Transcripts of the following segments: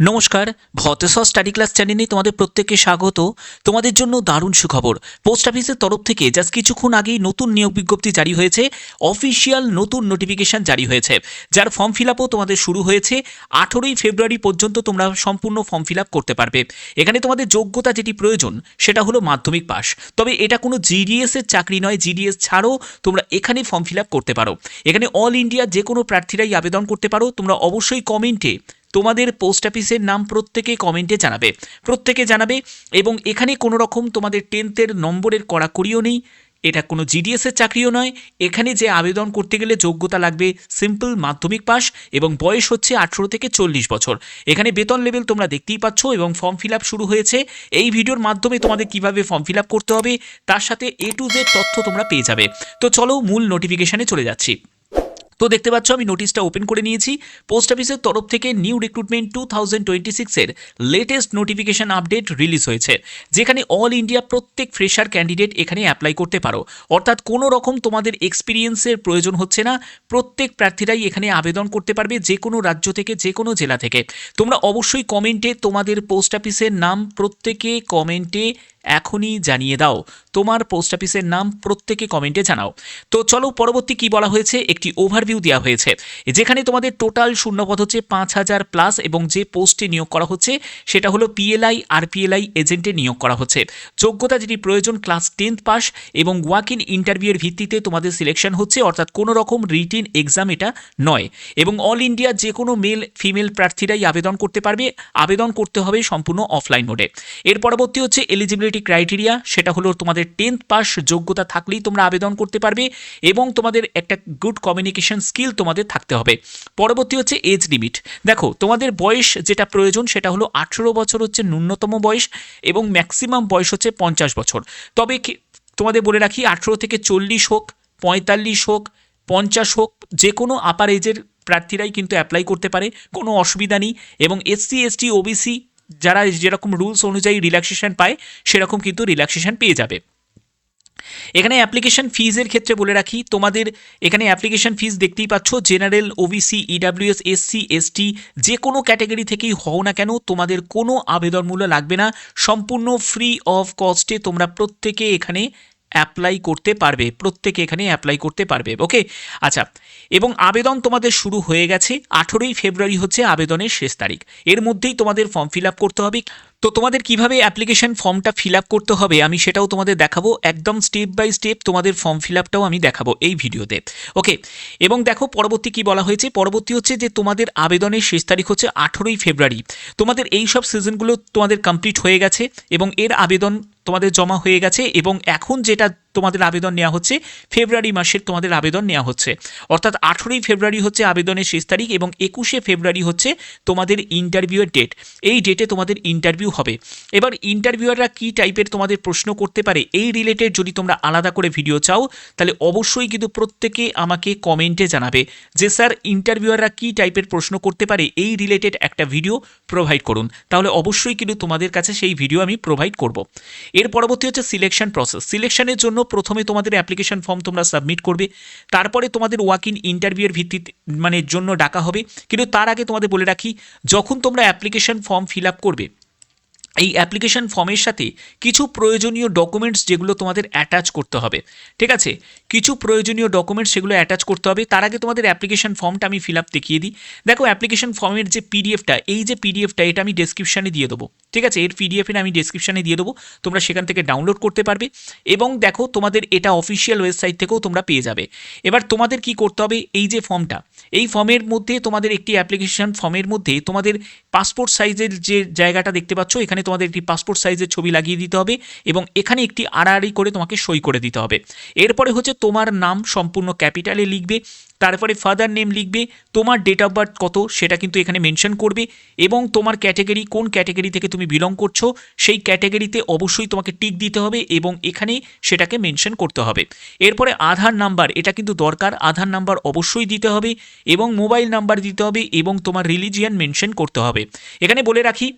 নমস্কার, ভতেশ্বর study class চ্যানেলে তোমাদের প্রত্যেককে স্বাগত। তোমাদের জন্য দারুণ সুখবর। পোস্ট অফিসের তরফ থেকে জাস্ট কিছুক্ষণ আগেই নতুন নিয়োগ বিজ্ঞপ্তি জারি হয়েছে। অফিসিয়াল নতুন নোটিফিকেশন জারি হয়েছে, যার ফর্ম ফিল আপও তোমাদের শুরু হয়েছে। 18ই ফেব্রুয়ারি পর্যন্ত তোমরা সম্পূর্ণ ফর্ম ফিল আপ করতে পারবে। এখানে তোমাদের যোগ্যতা যেটি প্রয়োজন সেটা হলো মাধ্যমিক পাস। তবে এটা কোনো জিডিএস এর চাকরি নয়, জিডিএস ছাড়াও তোমরা এখানে ফর্ম ফিল আপ করতে পারো। এখানে অল ইন্ডিয়া যে কোনো প্রার্থীরাই আবেদন করতে পারো। তোমরা অবশ্যই কমেন্টে তোমাদের পোস্ট অফিসের নাম প্রত্যেকে কমেন্টে জানাবে এবং এখানে কোনো রকম তোমাদের 10th নম্বরের কড়াকড়িও নেই। এটা কোনো জিডিএস এর চাকরিও নয়। এখানে যে আবেদন করতে গেলে যোগ্যতা লাগবে সিম্পল মাধ্যমিক পাস এবং বয়স হচ্ছে 18 থেকে 40 বছর। এখানে বেতন লেভেল তোমরা দেখতেই পাচ্ছ এবং ফর্ম ফিল আপ শুরু হয়েছে। এই ভিডিওর মাধ্যমে তোমাদের কিভাবে ফর্ম ফিল আপ করতে হবে তার সাথে A to Z তথ্য তোমরা পেয়ে যাবে। তো চলো মূল নোটিফিকেশনে চলে যাচ্ছি। তো দেখতে পাচ্ছ আমি নোটিশটা ওপেন করে নিয়েছি। পোস্ট অফিসের তরফ থেকে নিউ রিক্রুটমেন্ট 2026-এর লেটেস্ট নোটিফিকেশন আপডেট রিলিজ হয়েছে, যেখানে অল ইন্ডিয়া প্রত্যেক ফ্রেশার ক্যান্ডিডেট এখানে অ্যাপ্লাই করতে পারো। অর্থাৎ কোনো রকম তোমাদের এক্সপিরিয়েন্সের প্রয়োজন হচ্ছে না। প্রত্যেক প্রার্থীরাই এখানে আবেদন করতে পারবে, যে কোনো রাজ্য থেকে, যে কোনো জেলা থেকে। তোমরা অবশ্যই কমেন্টে তোমাদের পোস্ট অফিসের নাম প্রত্যেকে কমেন্টে এখনই জানিয়ে দাও। তোমার পোস্ট অফিসের নাম প্রত্যেকে কমেন্টে জানাও। তো চলো পরবর্তী কি বলা হয়েছে, একটি ওভারভিউ দেওয়া হয়েছে, যেখানে তোমাদের টোটাল শূন্যপদ হচ্ছে 5000 প্লাস এবং যে পোস্টে নিয়োগ করা হচ্ছে সেটা হলো পিএলআই আর পিএলআই এজেন্টে নিয়োগ করা হচ্ছে। যোগ্যতা যেটি প্রয়োজন ক্লাস 10th পাস এবং ওয়াক ইন ইন্টারভিউয়ের ভিত্তিতে তোমাদের সিলেকশন হচ্ছে, অর্থাৎ কোনো রকম রিটিন এক্সাম এটা নয়। এবং অল ইন্ডিয়া যে কোনো মেল ফিমেল প্রার্থীরাই আবেদন করতে পারবে। আবেদন করতে হবে সম্পূর্ণ অফলাইন মোডে। এর পরবর্তী হচ্ছে এলিজিবিলিটি ক্রাইটেরিয়া, সেটা হলো তোমাদের 10th পাস যোগ্যতা থাকলেই তোমরা আবেদন করতে পারবে এবং তোমাদের একটা গুড কমিউনিকেশন স্কিল তোমাদের থাকতে হবে। পরবর্তী হচ্ছে এজ লিমিট। দেখো তোমাদের বয়স যেটা প্রয়োজন সেটা হলো 18 বছর হচ্ছে ন্যূনতম বয়স এবং ম্যাক্সিমাম বয়স হচ্ছে 50 বছর। তবে তোমাদের বলে রাখি 18 থেকে 40 হোক, 45 হোক, 50 হোক, যে কোনো আপার এজের প্রার্থীরাই কিন্তু অ্যাপ্লাই করতে পারে, কোনো অসুবিধা নেই। এবং এসসি এসটি ওবিসি যারা যেরকম রুলস অনুযায়ী রিল্যাক্সেশন পায় সেরকম কিন্তু রিল্যাক্সেশন পেয়ে যাবে। এখানে অ্যাপ্লিকেশন ফিজের ক্ষেত্রে বলে রাখি, তোমাদের এখানে অ্যাপ্লিকেশন ফিজ দেখতেই পাচ্ছ। General, OBC, EWS, SC, ST যে কোনো ক্যাটাগরি থেকেই হও না কেন তোমাদের কোনো আবেদন মূল্য লাগবে না। সম্পূর্ণ ফ্রি অফ কস্টে তোমরা প্রত্যেকে এখানে অ্যাপ্লাই করতে পারবে। ওকে, আচ্ছা। এবং আবেদন তোমাদের শুরু হয়ে গেছে। 18ই ফেব্রুয়ারি হচ্ছে আবেদনের শেষ তারিখ। এর মধ্যেই তোমাদের ফর্ম ফিল আপ করতে হবে। তো তোমাদের কিভাবে অ্যাপ্লিকেশন ফর্মটা ফিল আপ করতে হবে আমি সেটাও তোমাদের দেখাবো। একদম স্টেপ বাই স্টেপ তোমাদের ফর্ম ফিল আপটাও আমি দেখাবো এই ভিডিওতে। ওকে, এবং দেখো পরবর্তী কি বলা হয়েছে। পরবর্তী হচ্ছে যে তোমাদের আবেদনের শেষ তারিখ হচ্ছে 18ই ফেব্রুয়ারি। তোমাদের এই সব সিজনগুলো তোমাদের কমপ্লিট হয়ে গেছে এবং এর আবেদন তোমাদের জমা হয়ে গেছে এবং এখন যেটা তোমাদের আবেদন নেওয়া হচ্ছে ফেব্রুয়ারি মাসের তোমাদের আবেদন নেওয়া হচ্ছে। অর্থাৎ 18ই ফেব্রুয়ারি হচ্ছে আবেদনের শেষ তারিখ এবং 21শে ফেব্রুয়ারি হচ্ছে তোমাদের ইন্টারভিউয়ের ডেট। এই ডেটে তোমাদের ইন্টারভিউ হবে। এবার ইন্টারভিউয়াররা কী টাইপের তোমাদের প্রশ্ন করতে পারে এই রিলেটেড যদি তোমরা আলাদা করে ভিডিও চাও তাহলে অবশ্যই কিন্তু প্রত্যেকে আমাকে কমেন্টে জানাবে যে স্যার ইন্টারভিউয়াররা কী টাইপের প্রশ্ন করতে পারে, এই রিলেটেড একটা ভিডিও প্রোভাইড করুন। তাহলে অবশ্যই কিন্তু তোমাদের কাছে সেই ভিডিও আমি প্রোভাইড করব। এর পরবর্তী হচ্ছে সিলেকশন প্রসেস। সিলেকশনের জন্য প্রথমে তোমাদের অ্যাপ্লিকেশন ফর্ম তোমরা সাবমিট করবে, তারপরে তোমাদের ওয়াক ইন ইন্টারভিউয়ের ভিত্তিতে জন্য ডাকা হবে। কিন্তু তার আগে তোমাদের বলে রাখি, যখন তোমরা অ্যাপ্লিকেশন ফর্ম ফিল আপ করবে এই অ্যাপ্লিকেশন ফর্মের সাথে কিছু প্রয়োজনীয় ডকুমেন্টস যেগুলো তোমাদের অ্যাটাচ করতে হবে। ঠিক আছে, কিছু প্রয়োজনীয় ডকুমেন্টস সেগুলো অ্যাটাচ করতে হবে। তার আগে তোমাদের অ্যাপ্লিকেশন ফর্মটা আমি ফিল আপ দেখিয়ে দিই। দেখো অ্যাপ্লিকেশন ফর্মের যে পিডিএফটা, এই যে পিডিএফটা এটা আমি ডেসক্রিপশানে দিয়ে দেবো। ঠিক আছে, এর পিডিএফটা আমি ডেসক্রিপশানে দিয়ে দেবো, তোমরা সেখান থেকে ডাউনলোড করতে পারবে এবং দেখো তোমাদের এটা অফিসিয়াল ওয়েবসাইট থেকেও তোমরা পেয়ে যাবে। এবার তোমাদের কি করতে হবে, এই যে ফর্মটা, এই ফর্মের মধ্যে তোমাদের একটি অ্যাপ্লিকেশন ফর্মের মধ্যে তোমাদের পাসপোর্ট সাইজের যে জায়গাটা দেখতে পাচ্ছ, এখানে তোমাদের একটি পাসপোর্ট সাইজের ছবি লাগিয়ে দিতে হবে এবং এখানে একটি আড়াআড়ি করে তোমাকে সই করে দিতে হবে। এরপরে হচ্ছে তোমার নাম সম্পূর্ণ ক্যাপিটালে লিখবে, তারপরে ফাদার নেম লিখবে, তোমার ডেট অফ বার্থ কত সেটা কিন্তু এখানে মেনশন করবে এবং তোমার ক্যাটাগরি, কোন ক্যাটাগরি থেকে তুমি বিলং করছো সেই ক্যাটাগরিতে অবশ্যই তোমাকে টিক দিতে হবে এবং এখানে সেটাকে মেনশন করতে হবে। এরপরে আধার নাম্বার, এটা কিন্তু দরকার, আধার নাম্বার অবশ্যই দিতে হবে এবং মোবাইল নাম্বার দিতে হবে এবং তোমার রিলিজিয়ান মেনশন করতে হবে। এখানে বলে রাখি,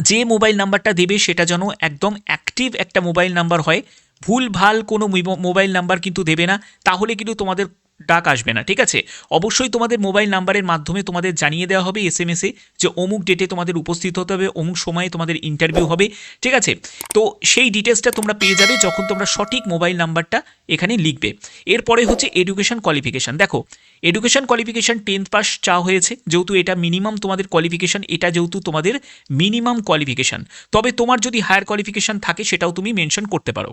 যে মোবাইল নাম্বারটা দেবে সেটা যেন একদম অ্যাক্টিভ একটা মোবাইল নাম্বার হয়। ভুল ভাল কোনো মোবাইল নাম্বার কিন্তু দেবে না, তাহলে কিন্তু তোমাদের ডাক আসবে না, ঠিক আছে? অবশ্যই তোমাদের মোবাইল নাম্বারের মাধ্যমে তোমাদের জানিয়ে দেওয়া হবে এসএমএসে যে অমুক ডেটে তোমাদের উপস্থিত হতে হবে, অমুক সময়ে তোমাদের ইন্টারভিউ হবে, ঠিক আছে? তো সেই ডিটেলসটা তোমরা পেয়ে যাবে যখন তোমরা সঠিক মোবাইল নাম্বারটা এখানে লিখবে। এরপরে হচ্ছে এডুকেশন কোয়ালিফিকেশান। দেখো, এডুকেশন কোয়ালিফিকেশান 10th পাস চাওয়া হয়েছে, যেহেতু এটা মিনিমাম তোমাদের কোয়ালিফিকেশান, এটা যেহেতু তোমাদের মিনিমাম কোয়ালিফিকেশান। তবে তোমার যদি হায়ার কোয়ালিফিকেশান থাকে সেটাও তুমি মেনশন করতে পারো।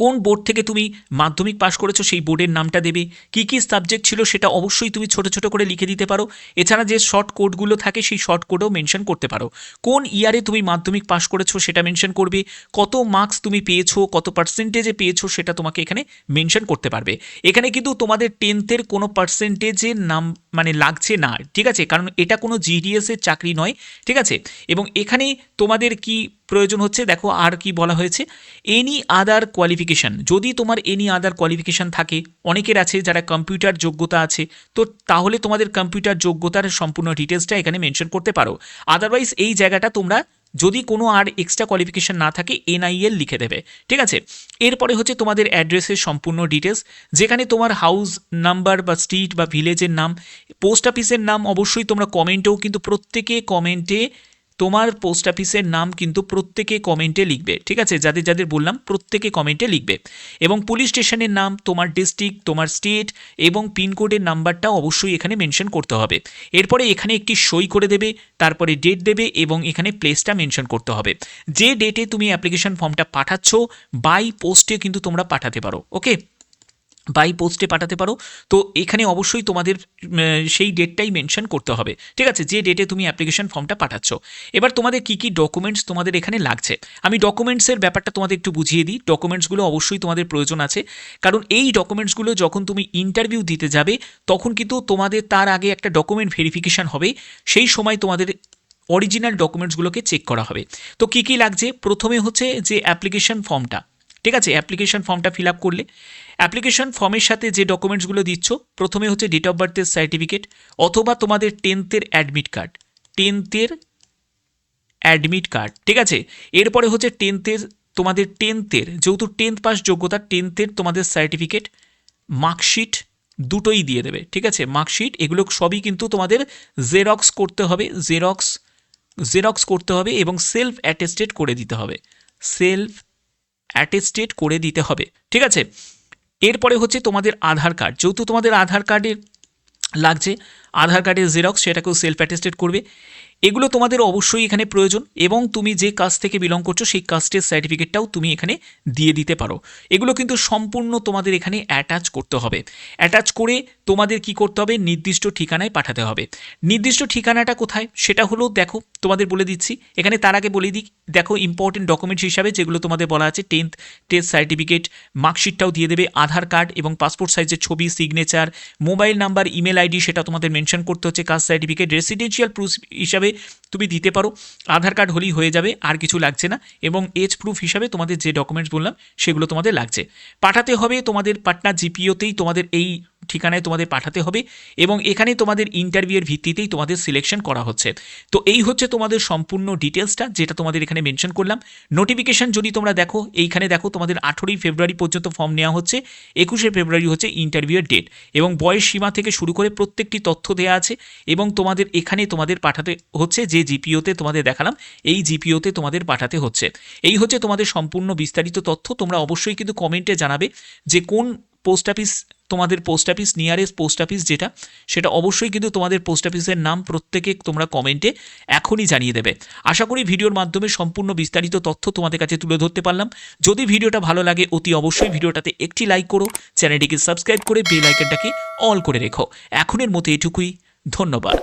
কোন বোর্ড থেকে তুমি মাধ্যমিক পাশ করেছো সেই বোর্ডের নামটা দেবে, কী কী সাবজেক্ট ছিল সেটা অবশ্যই তুমি ছোট ছোট করে লিখে দিতে পারো। এছাড়া যে শর্ট কোডগুলো থাকে সেই শর্ট কোডও মেনশন করতে পারো। কোন ইয়ারে তুমি মাধ্যমিক পাশ করেছো সেটা মেনশন করবে, কত মার্কস তুমি পেয়েছো, কত পার্সেন্টেজে পেয়েছো সেটা তোমাকে এখানে মেনশন করতে পারবে। এখানে কিন্তু তোমাদের 10th-এর কোনো পার্সেন্টেজের নাম মানে লাগছে না, ঠিক আছে? কারণ এটা কোনো জিডিএসের চাকরি নয়, ঠিক আছে? এবং এখানে তোমাদের কি প্রয়োজন হচ্ছে, দেখো আর কি বলা হয়েছে, এনি আদার কোয়ালিফিকেশান। যদি তোমার এনি আদার কোয়ালিফিকেশান থাকে, অনেকের আছে যারা কম্পিউটার যোগ্যতা আছে, তো তাহলে তোমাদের কম্পিউটার যোগ্যতার সম্পূর্ণ ডিটেলসটা এখানে মেনশন করতে পারো। আদারওয়াইজ এই জায়গাটা তোমরা যদি কোনো আর এক্সট্রা কোয়ালিফিকেশান না থাকে এনআইএল লিখে দেবে, ঠিক আছে? এরপরে হচ্ছে তোমাদের অ্যাড্রেসের সম্পূর্ণ ডিটেলস, যেখানে তোমার হাউস নাম্বার বা স্ট্রিট বা ভিলেজের নাম, পোস্ট অফিসের নাম অবশ্যই তোমরা কমেন্টেও কিন্তু প্রত্যেকে কমেন্টে তোমার পোস্ট অফিসের নাম কিন্তু প্রত্যেকে কমেন্টে লিখবে, ঠিক আছে? যাদের যাদের বললাম প্রত্যেকে কমেন্টে লিখবে। এবং পুলিশ স্টেশনের নাম, তোমার ডিস্ট্রিক্ট, তোমার স্টেট এবং পিনকোডের নাম্বারটা অবশ্যই এখানে মেনশন করতে হবে। এরপরে এখানে একটি সই করে দেবে, তারপরে ডেট দেবে এবং এখানে প্লেসটা মেনশন করতে হবে। যে ডেটে তুমি অ্যাপ্লিকেশন ফর্মটা পাঠাচ্ছ বাই পোস্টে কিন্তু তোমরা পাঠাতে পারো, ওকে? বাই পোস্টে পাঠাতে পারো। তো এখানে অবশ্যই তোমাদের সেই ডেটটাই মেনশন করতে হবে, ঠিক আছে? যে ডেটে তুমি অ্যাপ্লিকেশন ফর্মটা পাঠাচ্ছ। এবার তোমাদের কী কী ডকুমেন্টস তোমাদের এখানে লাগছে, আমি ডকুমেন্টসের ব্যাপারটা তোমাদের একটু বুঝিয়ে দিই। ডকুমেন্টসগুলো অবশ্যই তোমাদের প্রয়োজন আছে, কারণ এই ডকুমেন্টসগুলো যখন তুমি ইন্টারভিউ দিতে যাবে তখন কিন্তু তোমাদের তার আগে একটা ডকুমেন্ট ভেরিফিকেশান হবে, সেই সময় তোমাদের অরিজিনাল ডকুমেন্টসগুলোকে চেক করা হবে। তো কী কী লাগছে, প্রথমে হচ্ছে যে অ্যাপ্লিকেশন ফর্মটা, ঠিক আছে? অ্যাপ্লিকেশন ফর্মটা ফিল আপ করলে অ্যাপ্লিকেশন ফর্মের সাথে যে ডকুমেন্টসগুলো দিচ্ছ, প্রথমে হচ্ছে ডেট অফ বার্থের সার্টিফিকেট অথবা তোমাদের 10th-এর অ্যাডমিট কার্ড, 10th-এর অ্যাডমিট কার্ড, ঠিক আছে? এরপরে হচ্ছে 10th-এর তোমাদের 10th-এর যেহেতু 10th পাস যোগ্যতা, 10th-এর তোমাদের সার্টিফিকেট, মার্কশিট দুটোই দিয়ে দেবে, ঠিক আছে? মার্কশিট এগুলো সবই কিন্তু তোমাদের জেরক্স করতে হবে, জেরক্স করতে হবে এবং সেলফ অ্যাটেস্টেড করে দিতে হবে, সেলফ অ্যাটেস্টেড করে দিতে হবে, ঠিক আছে? এরপরে হচ্ছে তোমাদের আধার কার্ড, যেহেতু তোমাদের আধার কার্ডের লাগছে, আধার কার্ডের জেরক্স সেটাকেও সেলফ অ্যাটেস্টেড করবে। এগুলো তোমাদের অবশ্যই এখানে প্রয়োজন এবং তুমি যে কাস্ট থেকে বিলং করছো সেই কাস্টের সার্টিফিকেটটাও তুমি এখানে দিয়ে দিতে পারো। এগুলো কিন্তু সম্পূর্ণ তোমাদের এখানে অ্যাটাচ করতে হবে। অ্যাটাচ করে তোমাদের কি করতে হবে, নির্দিষ্ট ঠিকানায় পাঠাতে হবে। নির্দিষ্ট ঠিকানাটা কোথায় সেটা হলো, দেখো তোমাদের বলে দিচ্ছি এখানে, তার আগে বলে দিই, দেখো ইম্পর্টেন্ট ডকুমেন্টস হিসাবে যেগুলো তোমাদের বলা আছে 10th টেস্ট সার্টিফিকেট, মার্কশিটটাও দিয়ে দেবে, আধার কার্ড এবং পাসপোর্ট সাইজের ছবি, signature, mobile number, email ID সেটা তোমাদের মেনশন করতে হচ্ছে, কাস্ট সার্টিফিকেট, রেসিডেন্সিয়াল প্রুফ হিসাবে তুমি দিতে পারো, আধার কার্ড হলেই হয়ে যাবে, আর কিছু লাগছে না। এবং এজ প্রুফ হিসাবে তোমাদের যে ডকুমেন্টস বললাম সেগুলো তোমাদের লাগছে। পাঠাতে হবে তোমাদের পাটনা জিপিওতেই, তোমাদের এই ঠিকানায় তোমাদের পাঠাতে হবে এবং এখানে তোমাদের ইন্টারভিউয়ের ভিত্তিতেই তোমাদের সিলেকশন করা হচ্ছে। তো এই হচ্ছে তোমাদের সম্পূর্ণ ডিটেলসটা যেটা তোমাদের এখানে মেনশন করলাম। নোটিফিকেশন যদি তোমরা দেখো, এইখানে দেখো তোমাদের 18ই ফেব্রুয়ারি পর্যন্ত ফর্ম নেওয়া হচ্ছে, 21শে ফেব্রুয়ারি হচ্ছে ইন্টারভিউয়ের ডেট এবং বয়স সীমা থেকে শুরু করে প্রত্যেকটি তথ্য দেওয়া আছে এবং তোমাদের এখানে তোমাদের পাঠাতে হচ্ছে যে জিপিওতে তোমাদের দেখালাম, এই জিপিওতে তোমাদের পাঠাতে হচ্ছে। এই হচ্ছে তোমাদের সম্পূর্ণ বিস্তারিত তথ্য। তোমরা অবশ্যই কিন্তু কমেন্টে জানাবে যে কোন পোস্ট অফিস তোমাদের post office, nearest post office যেটা, সেটা অবশ্যই কিন্তু তোমাদের পোস্ট অফিসের নাম প্রত্যেকে তোমরা কমেন্টে এখনই জানিয়ে দেবে। আশা করি ভিডিওর মাধ্যমে সম্পূর্ণ বিস্তারিত তথ্য তোমাদের কাছে তুলে ধরতে পারলাম। যদি ভিডিওটা ভালো লাগে অতি অবশ্যই ভিডিওটাতে একটি লাইক করো, চ্যানেলটিকে সাবস্ক্রাইব করে বেল আইকনটাকে অল করে রেখো। এখনের মতো এটুকুই, ধন্যবাদ।